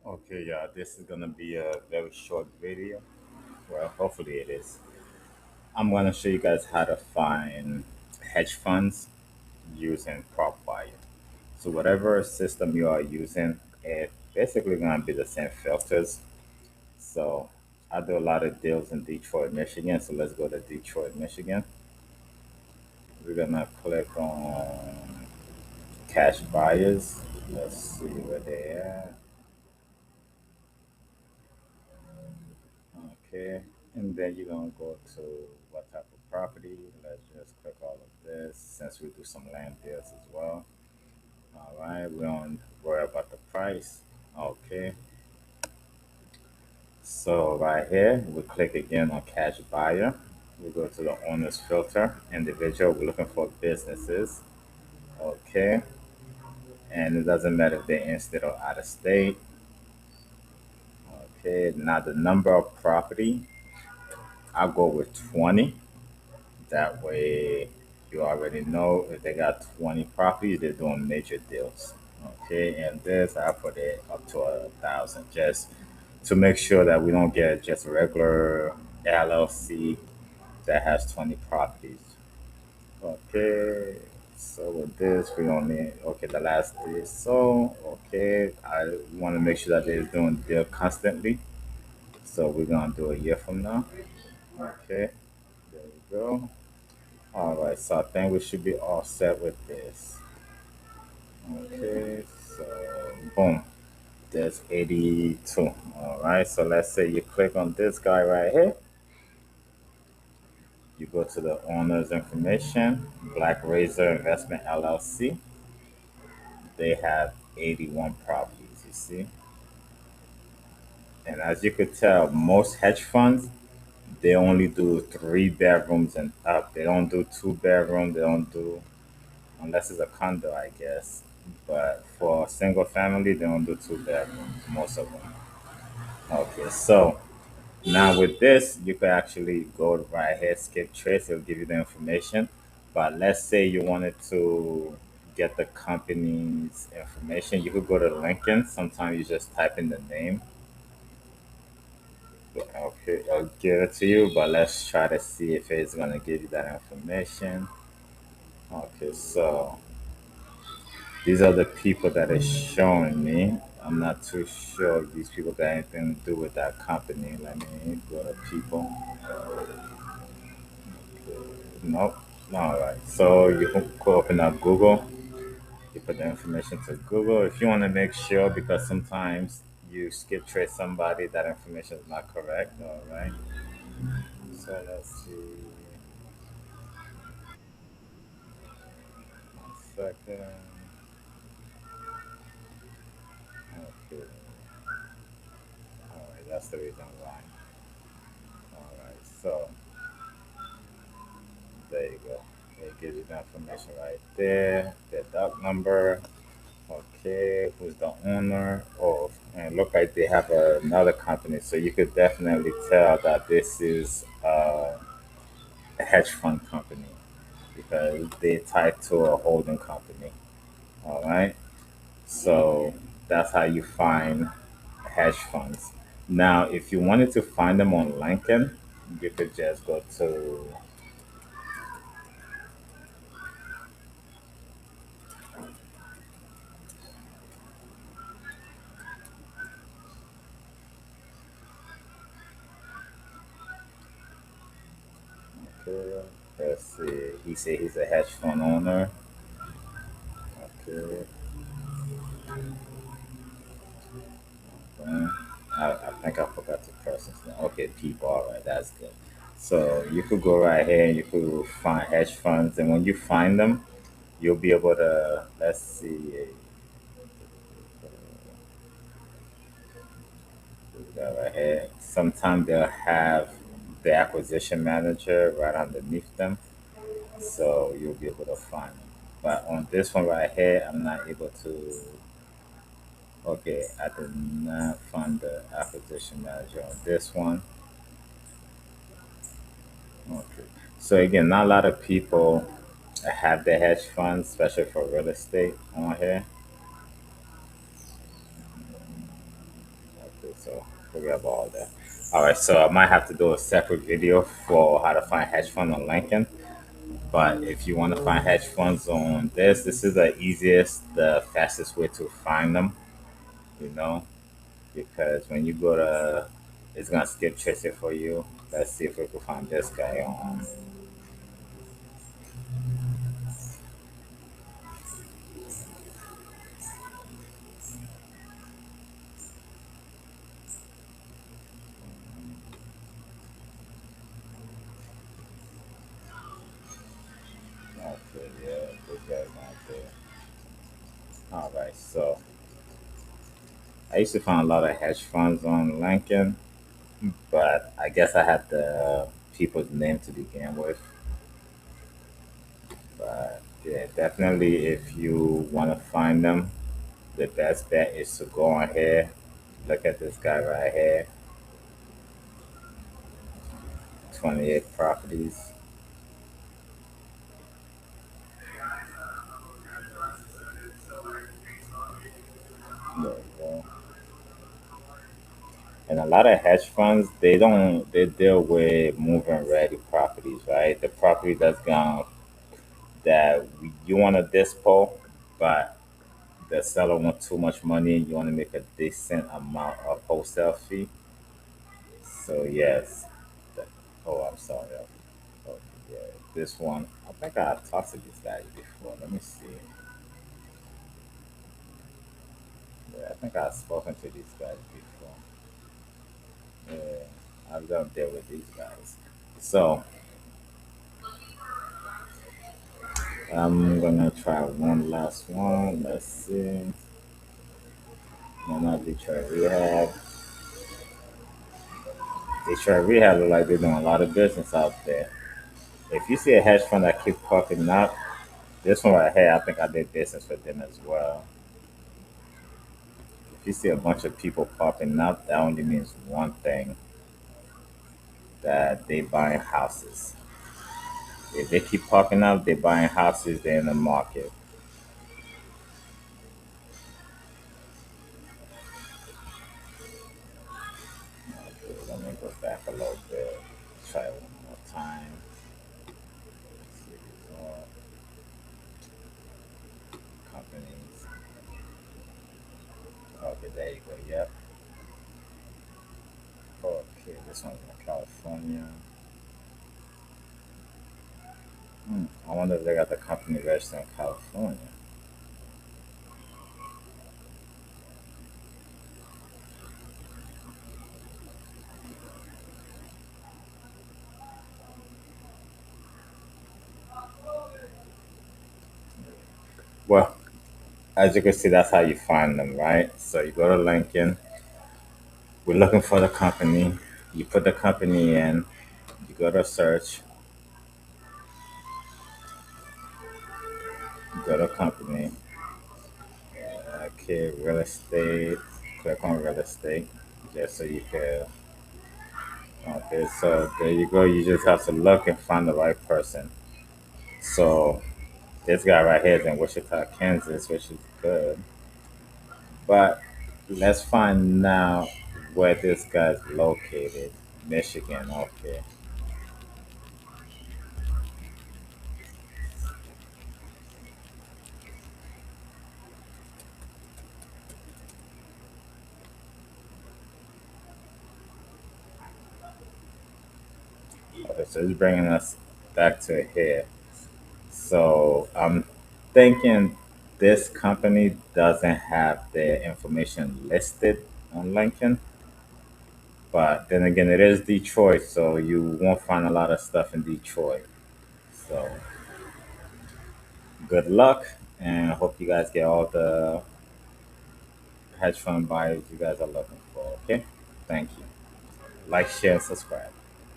Okay, yeah, this is gonna be a very short video. Well, hopefully it is. I'm gonna show you guys how to find hedge funds using PropWire. So whatever system you are using, it's basically gonna be the same filters. So I do a lot of deals in Detroit, Michigan. So let's go to Detroit, Michigan. We're gonna click on cash buyers. Let's see where they are. Okay, and then you're gonna go to what type of property. Let's just click all of this since we do some land deals as well. All right, we don't worry about the price. Okay, so right here we click again on cash buyer. We go to the owner's filter, individual. We're looking for businesses. Okay, and it doesn't matter if they're in state or out of state. Okay, now the number of property. I'll go with 20. That way, you already know if they got 20 properties, they're doing major deals. Okay, and this I put it up to 1,000 just to make sure that we don't get just a regular LLC that has 20 properties. Okay, so with this, we don't need, okay, the last three. So, okay, I want to make sure that they're doing deal constantly. So we're going to do a year from now. Okay, there we go. All right, so I think we should be all set with this. Okay, so boom, there's 82. All right, so let's say you click on this guy right here. You go to the owner's information, Black Razor Investment LLC. They have 81 properties, you see. And as you could tell, most hedge funds, they only do 3 bedrooms and up. They don't do 2 bedroom. They don't do unless it's a condo, I guess. But for single family, they don't do 2 bedrooms, most of them. Okay, so now with this, you could actually go right here, skip trace, it'll give you the information. But let's say you wanted to get the company's information, you could go to Lincoln. Sometimes you just type in the name. Okay, I'll give it to you, but let's try to see if it's gonna give you that information. Okay, so these are the people that is showing me. I'm not too sure if these people got anything to do with that company. Let me go to people. Nope. All right. So you can go open up Google. You put the information to Google if you want to make sure, because sometimes you skip trace somebody that information is not correct. All right. So let's see. 1 second. Okay. All right. That's the reason why. All right. So there you go. It gives you the information right there. The doc number. Okay, who's the owner? Oh, and look like they have another company, so you could definitely tell that this is a hedge fund company because they tied to a holding company. All right, so that's how you find hedge funds. Now, if you wanted to find them on LinkedIn, you could just go to. Okay, let's see. He said he's a hedge fund owner. Okay. I think I forgot the person's name. Okay, people. All right, that's good. So you could go right here and you could find hedge funds, and when you find them, you'll be able to. Let's see. Right here. Sometimes they'll have the acquisition manager right underneath them, so you'll be able to find them. But on this one right here, I'm not able to. Okay, I did not find the acquisition manager on this one. Okay. So again, not a lot of people have the hedge funds, especially for real estate on here. So forget about all that. All right, so I might have to do a separate video for how to find hedge fund on LinkedIn. But if you want to find hedge funds on this is the easiest, the fastest way to find them. You know, because when you go to, it's gonna skip trace it for you. Let's see if we can find this guy on. Okay, yeah, this guy's not there. All right, so I used to find a lot of hedge funds on LinkedIn, but I guess I had the people's name to begin with. But yeah, definitely if you want to find them, the best bet is to go on here. Look at this guy right here, 28 properties. There we go. And a lot of hedge funds, they deal with moving ready properties, right? The property that's gone that you want to dispo, but the seller wants too much money and you want to make a decent amount of wholesale fee. So yes, the, oh I'm sorry. Oh, yeah, this one I think I've talked to these guys before. Let me see. Yeah, I think I've spoken to these guys before. Yeah, I've done deal with these guys. So I'm gonna try one last one. Let's see. No, not Detroit Rehab. Detroit Rehab look like they're doing a lot of business out there. If you see a hedge fund that keep popping up, this one right here, I think I did business with them as well. If you see a bunch of people popping up, that only means one thing, that they buying houses. If they keep popping up, they buying houses, they're in the market. Okay, let me go back a little bit. Try it one more time. See result, companies. Okay, there you go. Yep. Okay, this one's in California. I wonder if they got the company registered in California. Well, as you can see, that's how you find them, right? So you go to LinkedIn, we're looking for the company, you put the company in, you go to search, you go to company, okay, real estate, click on real estate, just so you can, okay, so there you go. You just have to look and find the right person. So this guy right here is in Wichita, Kansas, which is good. But let's find now where this guy's located. Michigan, okay. Okay, so it's bringing us back to here. So I'm thinking this company doesn't have their information listed on LinkedIn. But then again, it is Detroit, so you won't find a lot of stuff in Detroit. So good luck, and I hope you guys get all the hedge fund buyers you guys are looking for. Okay, thank you. Like, share, and subscribe.